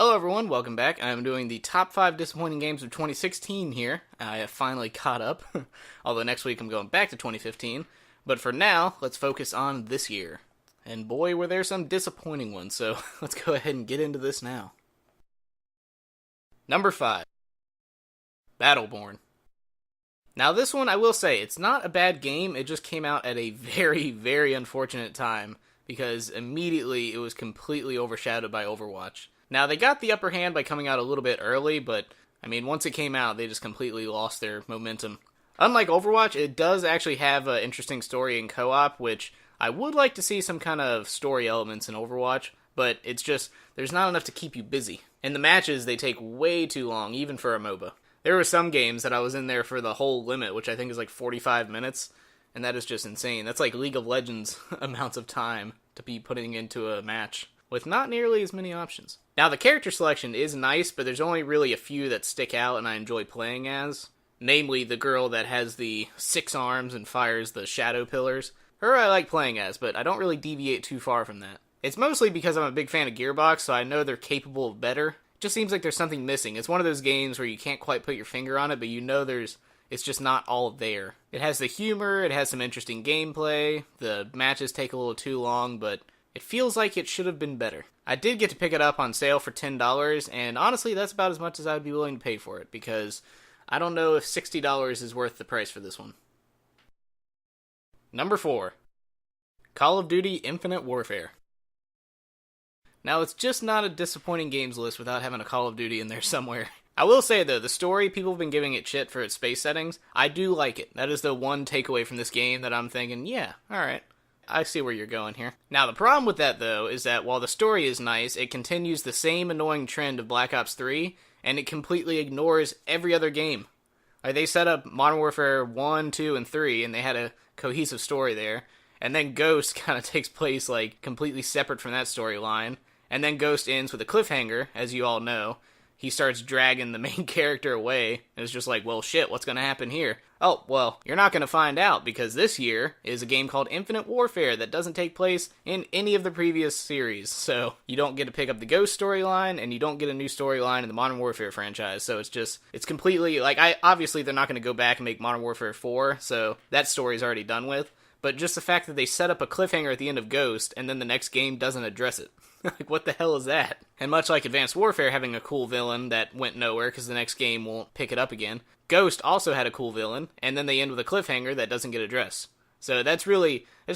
Hello everyone, welcome back. I'm doing the top 5 disappointing games of 2016 here. I have finally caught up, although next week I'm going back to 2015. But for now, let's focus on this year. And boy, were there some disappointing ones, so let's go ahead and get into this now. Number 5. Battleborn. Now this one, I will say, it's not a bad game, it just came out at a very, very unfortunate time, because immediately it was completely overshadowed by Overwatch. Now, they got the upper hand by coming out a little bit early, but, once it came out, they just completely lost their momentum. Unlike Overwatch, it does actually have an interesting story in co-op, which I would like to see some kind of story elements in Overwatch, but it's just, there's not enough to keep you busy. And the matches, they take way too long, even for a MOBA. There were some games that I was in there for the whole limit, which I think is like 45 minutes, and that is just insane. That's like League of Legends amounts of time to be putting into a match, with not nearly as many options. Now, the character selection is nice, but there's only really a few that stick out and I enjoy playing as. Namely, the girl that has the 6 arms and fires the shadow pillars. Her I like playing as, but I don't really deviate too far from that. It's mostly because I'm a big fan of Gearbox, so I know they're capable of better. It just seems like there's something missing. It's one of those games where you can't quite put your finger on it, but you know it's just not all there. It has the humor, it has some interesting gameplay, the matches take a little too long, but it feels like it should have been better. I did get to pick it up on sale for $10, and honestly, that's about as much as I would be willing to pay for it, because I don't know if $60 is worth the price for this one. Number 4. Call of Duty Infinite Warfare. Now, it's just not a disappointing games list without having a Call of Duty in there somewhere. I will say, though, the story, people have been giving it shit for its space settings. I do like it. That is the one takeaway from this game that I'm thinking, yeah, alright. I see where you're going here. Now, the problem with that, though, is that while the story is nice, it continues the same annoying trend of Black Ops 3, and it completely ignores every other game. Like, they set up Modern Warfare 1, 2, and 3, and they had a cohesive story there, and then Ghost kind of takes place, like, completely separate from that storyline, and then Ghost ends with a cliffhanger, as you all know. He starts dragging the main character away, and it's just like, well, shit, what's gonna happen here? Oh, well, you're not gonna find out, because this year is a game called Infinite Warfare that doesn't take place in any of the previous series, so you don't get to pick up the Ghost storyline, and you don't get a new storyline in the Modern Warfare franchise, so it's completely, like, obviously they're not gonna go back and make Modern Warfare 4, so that story's already done with, but just the fact that they set up a cliffhanger at the end of Ghost, and then the next game doesn't address it. Like, what the hell is that? And much like Advanced Warfare having a cool villain that went nowhere because the next game won't pick it up again, Ghost also had a cool villain, and then they end with a cliffhanger that doesn't get addressed. So that's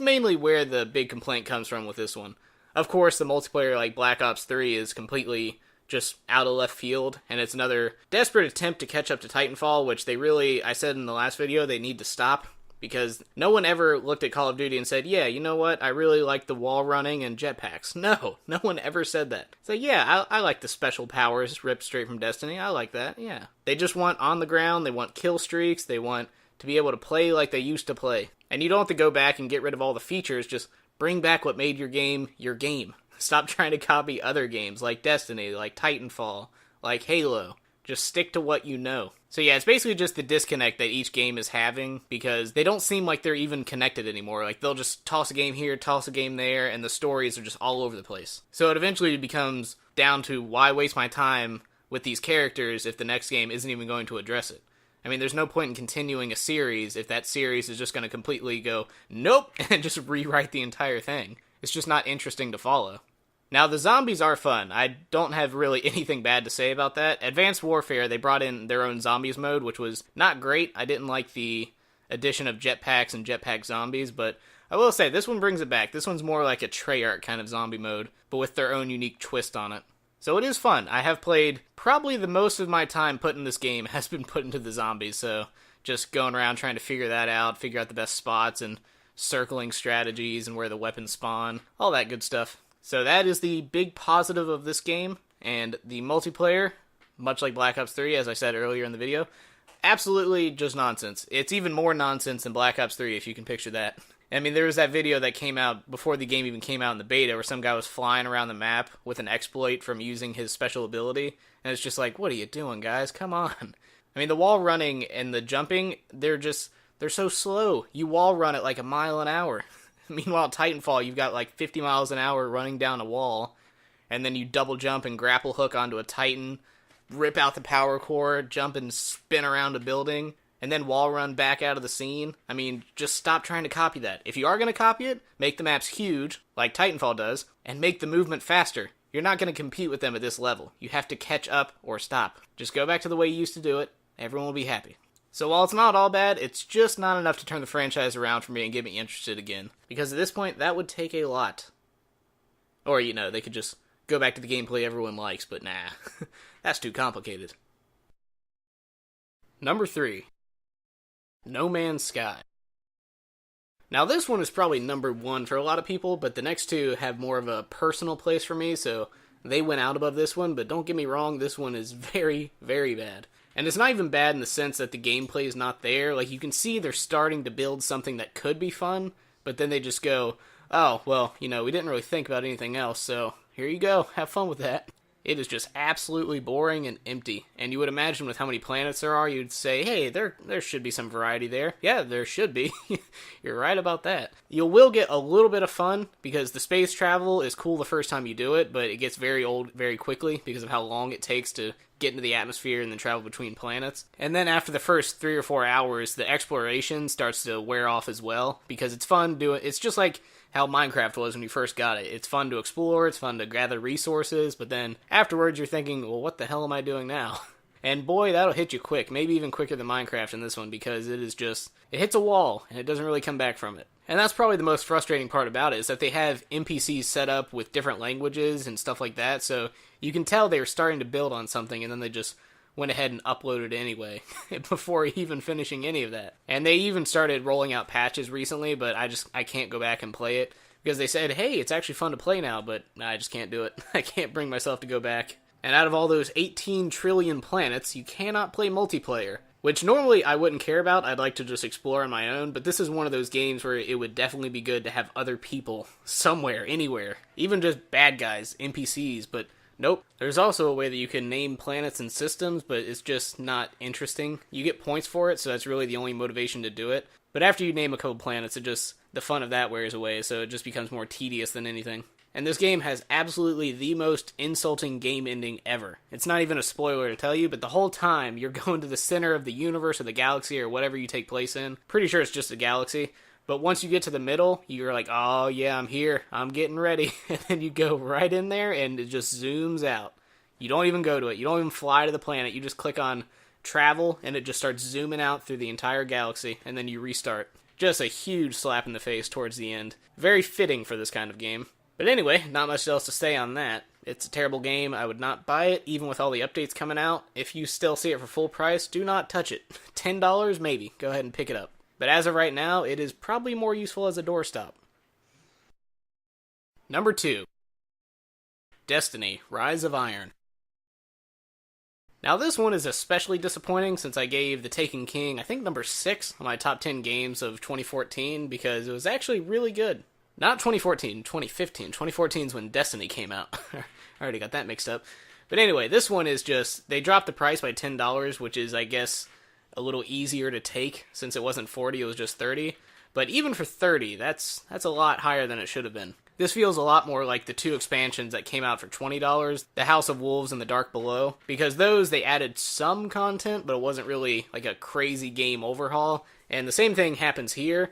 mainly where the big complaint comes from with this one. Of course, the multiplayer like Black Ops 3 is completely just out of left field, and it's another desperate attempt to catch up to Titanfall, which I said in the last video, they need to stop. Because no one ever looked at Call of Duty and said, yeah, you know what, I really like the wall running and jetpacks. No one ever said that. So yeah, I like the special powers ripped straight from Destiny. I like that, yeah. They just want on the ground, they want kill streaks, they want to be able to play like they used to play. And you don't have to go back and get rid of all the features, just bring back what made your game your game. Stop trying to copy other games like Destiny, like Titanfall, like Halo. Just stick to what you know. So yeah, it's basically just the disconnect that each game is having, because they don't seem like they're even connected anymore. Like, they'll just toss a game here, toss a game there, and the stories are just all over the place. So it eventually becomes down to, why waste my time with these characters if the next game isn't even going to address it? There's no point in continuing a series if that series is just going to completely go, nope, and just rewrite the entire thing. It's just not interesting to follow. Now, the zombies are fun. I don't have really anything bad to say about that. Advanced Warfare, they brought in their own zombies mode, which was not great. I didn't like the addition of jetpacks and jetpack zombies, but I will say, this one brings it back. This one's more like a Treyarch kind of zombie mode, but with their own unique twist on it. So it is fun. I have played probably the most of my time put in this game has been put into the zombies, so just going around trying to figure that out, figure out the best spots, and circling strategies and where the weapons spawn, all that good stuff. So that is the big positive of this game, and the multiplayer, much like Black Ops 3, as I said earlier in the video, absolutely just nonsense. It's even more nonsense than Black Ops 3, if you can picture that. There was that video that came out before the game even came out in the beta, where some guy was flying around the map with an exploit from using his special ability, and it's just like, what are you doing, guys? Come on. The wall running and the jumping, they're so slow. You wall run at like a mile an hour. Meanwhile, Titanfall, you've got like 50 miles an hour running down a wall, and then you double jump and grapple hook onto a Titan, rip out the power core, jump and spin around a building, and then wall run back out of the scene. I mean, just stop trying to copy that. If you are going to copy it, make the maps huge, like Titanfall does, and make the movement faster. You're not going to compete with them at this level. You have to catch up or stop. Just go back to the way you used to do it. Everyone will be happy. So while it's not all bad, it's just not enough to turn the franchise around for me and get me interested again. Because at this point, that would take a lot. Or, they could just go back to the gameplay everyone likes, but nah. That's too complicated. Number 3. No Man's Sky. Now this one is probably number 1 for a lot of people, but the next two have more of a personal place for me, so they went out above this one, but don't get me wrong, this one is very, very bad. And it's not even bad in the sense that the gameplay is not there. Like, you can see they're starting to build something that could be fun, but then they just go, oh, well, we didn't really think about anything else, so here you go, have fun with that. It is just absolutely boring and empty. And you would imagine with how many planets there are, you'd say, hey, there should be some variety there. Yeah, there should be. You're right about that. You will get a little bit of fun, because the space travel is cool the first time you do it, but it gets very old very quickly because of how long it takes to get into the atmosphere and then travel between planets. And then after the first 3 or 4 hours, the exploration starts to wear off as well, because it's fun doing. It's just like how Minecraft was when you first got it. It's fun to explore, it's fun to gather resources, but then afterwards you're thinking, well, what the hell am I doing now? And boy, that'll hit you quick, maybe even quicker than Minecraft in this one, because it hits a wall, and it doesn't really come back from it. And that's probably the most frustrating part about it, is that they have NPCs set up with different languages and stuff like that, so you can tell they were starting to build on something, and then they just went ahead and uploaded it anyway, before even finishing any of that. And they even started rolling out patches recently, but I can't go back and play it, because they said, hey, it's actually fun to play now, but I just can't do it. I can't bring myself to go back. And out of all those 18 trillion planets, you cannot play multiplayer, which normally I wouldn't care about. I'd like to just explore on my own, but this is one of those games where it would definitely be good to have other people somewhere, anywhere, even just bad guys, NPCs, but nope. There's also a way that you can name planets and systems, but it's just not interesting. You get points for it, so that's really the only motivation to do it. But after you name a couple planets, the fun of that wears away, so it just becomes more tedious than anything. And this game has absolutely the most insulting game ending ever. It's not even a spoiler to tell you, but the whole time you're going to the center of the universe or the galaxy or whatever you take place in. Pretty sure it's just a galaxy. But once you get to the middle, you're like, oh yeah, I'm here. I'm getting ready. And then you go right in there and it just zooms out. You don't even go to it. You don't even fly to the planet. You just click on travel and it just starts zooming out through the entire galaxy. And then you restart. Just a huge slap in the face towards the end. Very fitting for this kind of game. But anyway, not much else to say on that. It's a terrible game. I would not buy it, even with all the updates coming out. If you still see it for full price, do not touch it. $10, maybe. Go ahead and pick it up. But as of right now, it is probably more useful as a doorstop. Number 2. Destiny, Rise of Iron. Now this one is especially disappointing since I gave The Taken King, I think number 6 on my top 10 games of 2014, because it was actually really good. Not 2014, 2015. 2014 is when Destiny came out. I already got that mixed up. But anyway, this one is just, they dropped the price by $10, which is, I guess, a little easier to take. Since it wasn't 40, it was just 30. But even for 30, that's a lot higher than it should have been. This feels a lot more like the 2 expansions that came out for $20, the House of Wolves and the Dark Below. Because those, they added some content, but it wasn't really like a crazy game overhaul. And the same thing happens here.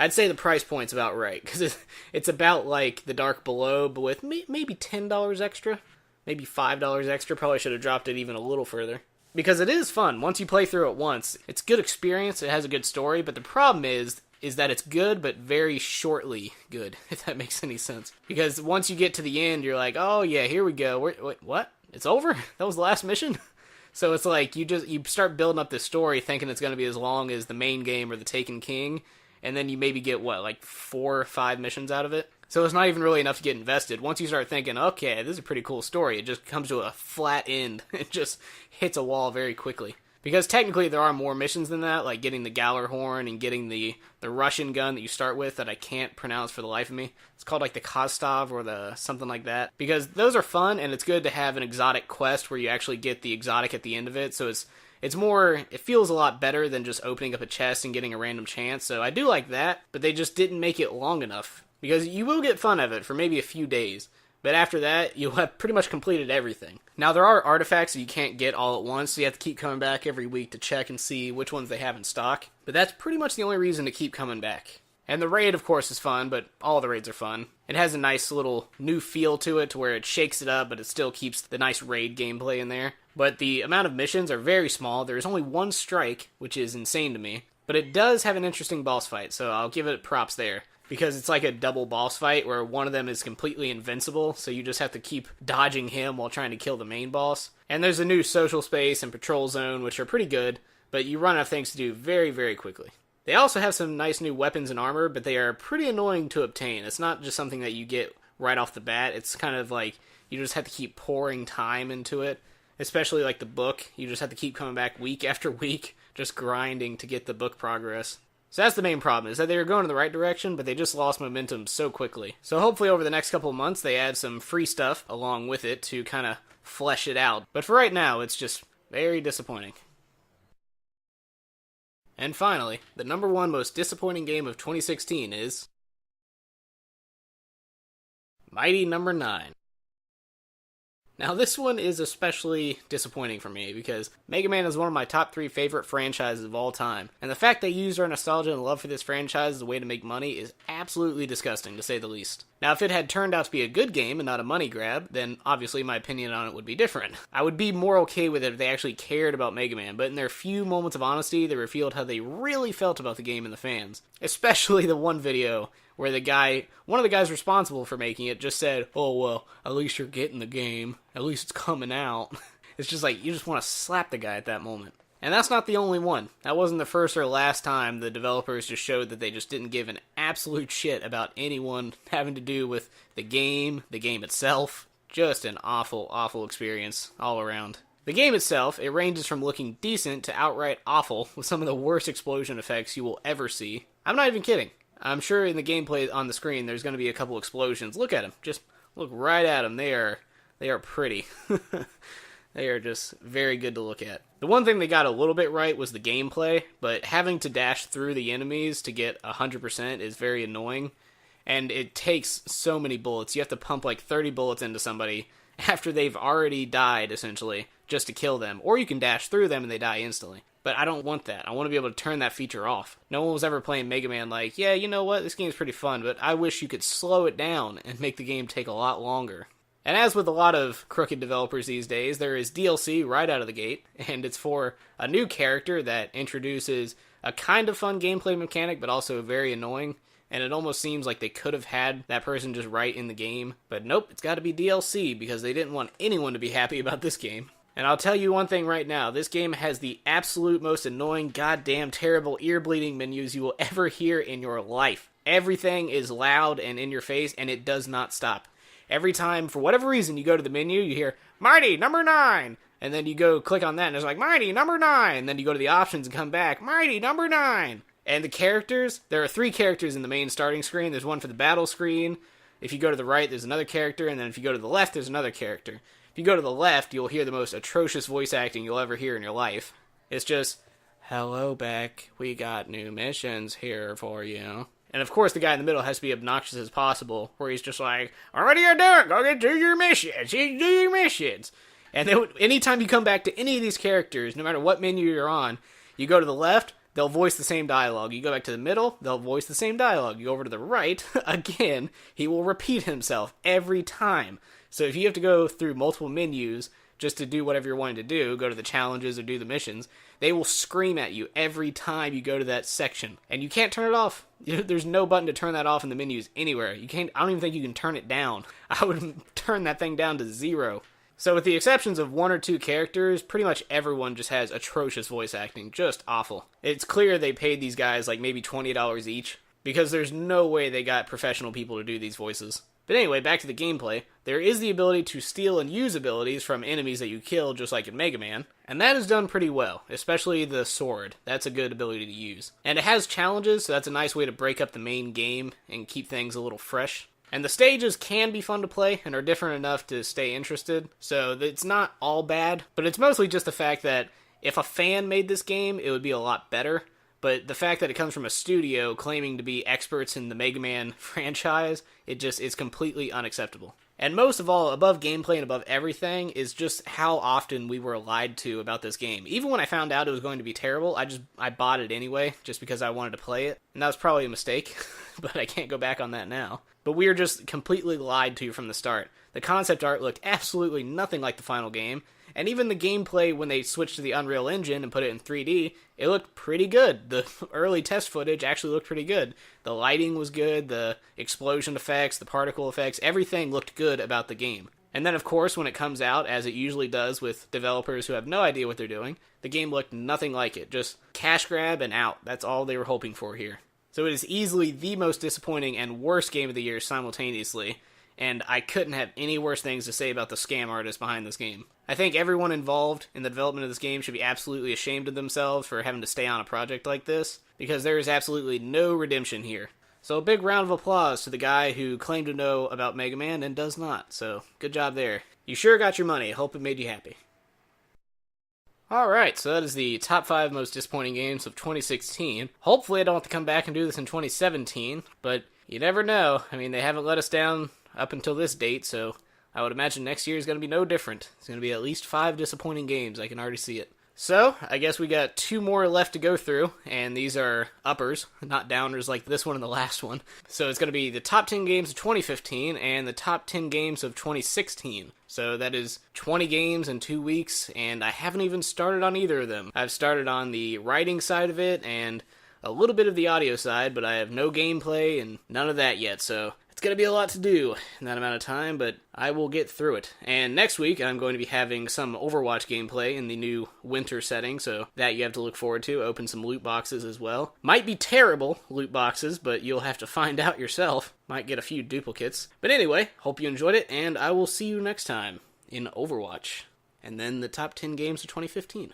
I'd say the price point's about right, because it's about like the Dark Below, but with maybe $10 extra, maybe $5 extra. Probably should have dropped it even a little further. Because it is fun. Once you play through it once, it's a good experience, it has a good story, but the problem is that it's good, but very shortly good, if that makes any sense. Because once you get to the end, you're like, oh yeah, here we go. Wait, what? It's over? That was the last mission? So it's like, you start building up this story thinking it's going to be as long as the main game or The Taken King, and then you maybe get, like 4 or 5 missions out of it? So it's not even really enough to get invested. Once you start thinking, okay, this is a pretty cool story, it just comes to a flat end. It just hits a wall very quickly. Because technically there are more missions than that, like getting the Gallarhorn and getting the Russian gun that you start with that I can't pronounce for the life of me. It's called like the Kostov or the something like that. Because those are fun, and it's good to have an exotic quest where you actually get the exotic at the end of it, so it's more, it feels a lot better than just opening up a chest and getting a random chance, so I do like that, but they just didn't make it long enough. Because you will get fun of it for maybe a few days, But after that, you'll have pretty much completed everything. Now, there are artifacts that you can't get all at once, so you have to keep coming back every week to check and see which ones they have in stock. But that's pretty much the only reason to keep coming back. And the raid, of course, is fun, but all the raids are fun. It has a nice little new feel to it, to where it shakes it up, but it still keeps the nice raid gameplay in there. But the amount of missions are very small. There's only one strike, which is insane to me. But it does have an interesting boss fight, so I'll give it props there. Because it's like a double boss fight where one of them is completely invincible, so you just have to keep dodging him while trying to kill the main boss. And there's a new social space and patrol zone, which are pretty good, but you run out of things to do very, very quickly. They also have some nice new weapons and armor, but they are pretty annoying to obtain. It's not just something that you get right off the bat. It's kind of like you just have to keep pouring time into it, especially like the book. You just have to keep coming back week after week, just grinding to get the book progress. So that's the main problem, is that they were going in the right direction, but they just lost momentum so quickly. So hopefully over the next couple of months, they add some free stuff along with it to kind of flesh it out. But for right now, it's just very disappointing. And finally, the number one most disappointing game of 2016 is Mighty Number 9. Now, this one is especially disappointing for me because Mega Man is one of my top 3 favorite franchises of all time, and the fact they used our nostalgia and love for this franchise as a way to make money is absolutely disgusting, to say the least. Now, if it had turned out to be a good game and not a money grab, then obviously my opinion on it would be different. I would be more okay with it if they actually cared about Mega Man, but in their few moments of honesty, they revealed how they really felt about the game and the fans. Especially the one video where one of the guys responsible for making it just said, "Oh, well, at least you're getting the game. At least it's coming out." It's just like, you just want to slap the guy at that moment. And that's not the only one. That wasn't the first or last time the developers just showed that they just didn't give an absolute shit about anyone having to do with the game itself. Just an awful, awful experience all around. The game itself, it ranges from looking decent to outright awful, with some of the worst explosion effects you will ever see. I'm not even kidding. I'm sure in the gameplay on the screen there's going to be a couple explosions. Look at them. Just look right at them. They are pretty. They are just very good to look at. The one thing they got a little bit right was the gameplay, but having to dash through the enemies to get 100% is very annoying, and it takes so many bullets. You have to pump like 30 bullets into somebody after they've already died, essentially, just to kill them. Or you can dash through them and they die instantly. But I don't want that. I want to be able to turn that feature off. No one was ever playing Mega Man like, yeah, you know what, this game's pretty fun, but I wish you could slow it down and make the game take a lot longer. And as with a lot of crooked developers these days, there is DLC right out of the gate, and it's for a new character that introduces a kind of fun gameplay mechanic, but also very annoying. And it almost seems like they could have had that person just right in the game. But nope, it's got to be DLC, because they didn't want anyone to be happy about this game. And I'll tell you one thing right now, this game has the absolute most annoying, goddamn terrible, ear-bleeding menus you will ever hear in your life. Everything is loud and in your face, and it does not stop. Every time, for whatever reason, you go to the menu, you hear, Mighty Number 9! And then you go click on that, and it's like, Mighty Number 9! And then you go to the options and come back, Mighty Number 9! And the characters, there are 3 characters in the main starting screen. There's one for the battle screen. If you go to the right, there's another character, and then if you go to the left, there's another character. If you go to the left, you'll hear the most atrocious voice acting you'll ever hear in your life. It's just, hello, Beck, we got new missions here for you. And of course, the guy in the middle has to be obnoxious as possible, where he's just like, what are you doing? Go get do your missions. Do your missions. And then, anytime you come back to any of these characters, no matter what menu you're on, you go to the left, they'll voice the same dialogue. You go back to the middle, they'll voice the same dialogue. You go over to the right, again, he will repeat himself every time. So if you have to go through multiple menus just to do whatever you're wanting to do, go to the challenges or do the missions, they will scream at you every time you go to that section. And you can't turn it off. There's no button to turn that off in the menus anywhere. I don't even think you can turn it down. I would turn that thing down to 0. So with the exceptions of 1 or 2 characters, pretty much everyone just has atrocious voice acting. Just awful. It's clear they paid these guys like maybe $20 each, because there's no way they got professional people to do these voices. But anyway, back to the gameplay. There is the ability to steal and use abilities from enemies that you kill, just like in Mega Man, and that is done pretty well, especially the sword. That's a good ability to use. And it has challenges, so that's a nice way to break up the main game and keep things a little fresh. And the stages can be fun to play and are different enough to stay interested, so it's not all bad, but it's mostly just the fact that if a fan made this game, it would be a lot better. But the fact that it comes from a studio claiming to be experts in the Mega Man franchise, it's completely unacceptable. And most of all, above gameplay and above everything, is just how often we were lied to about this game. Even when I found out it was going to be terrible, I bought it anyway, just because I wanted to play it. And that was probably a mistake, but I can't go back on that now. But we were just completely lied to from the start. The concept art looked absolutely nothing like the final game, and even the gameplay when they switched to the Unreal Engine and put it in 3D, it looked pretty good. The early test footage actually looked pretty good. The lighting was good, the explosion effects, the particle effects, everything looked good about the game. And then, of course, when it comes out, as it usually does with developers who have no idea what they're doing, the game looked nothing like it. Just cash grab and out. That's all they were hoping for here. So it is easily the most disappointing and worst game of the year simultaneously, and I couldn't have any worse things to say about the scam artist behind this game. I think everyone involved in the development of this game should be absolutely ashamed of themselves for having to stay on a project like this, because there is absolutely no redemption here. So a big round of applause to the guy who claimed to know about Mega Man and does not, so good job there. You sure got your money, hope it made you happy. Alright, so that is the top 5 most disappointing games of 2016. Hopefully I don't have to come back and do this in 2017, but you never know. I mean, they haven't let us down up until this date, so I would imagine next year is going to be no different. It's going to be at least 5 disappointing games, I can already see it. So, I guess we got 2 more left to go through, and these are uppers, not downers like this one and the last one. So it's going to be the top 10 games of 2015 and the top 10 games of 2016. So that is 20 games in 2 weeks, and I haven't even started on either of them. I've started on the writing side of it and a little bit of the audio side, but I have no gameplay and none of that yet, so it's going to be a lot to do in that amount of time, but I will get through it. And next week, I'm going to be having some Overwatch gameplay in the new winter setting, so that you have to look forward to. Open some loot boxes as well. Might be terrible loot boxes, but you'll have to find out yourself. Might get a few duplicates. But anyway, hope you enjoyed it, and I will see you next time in Overwatch. And then the top 10 games of 2015.